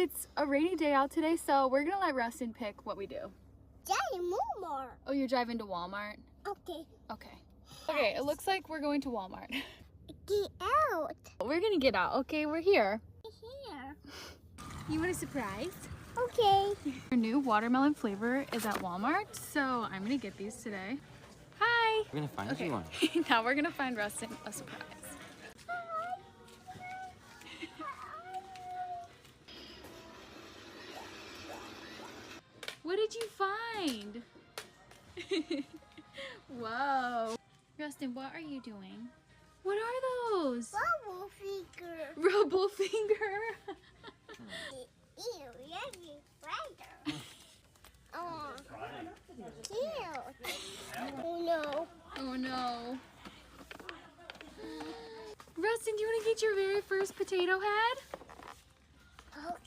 it's a rainy day out today, so we're gonna let Rustin pick what we do. Walmart. Oh, you're driving to Walmart? Okay. Okay. Okay, it looks like we're going to Walmart. Get out. We're gonna get out. Okay, we're here. Here. You want a surprise? Okay. Our new watermelon flavor is at Walmart, so I'm gonna get these today. Hi! We're gonna find Okay. one. Now we're gonna find Rustin a surprise. What did you find? Whoa. Rustin, what are you doing? What are those? Bubble finger. Rubble finger. Ew, yummy spider. Oh, cute. Oh no. Oh no. Rustin, do you want to get your very first potato head?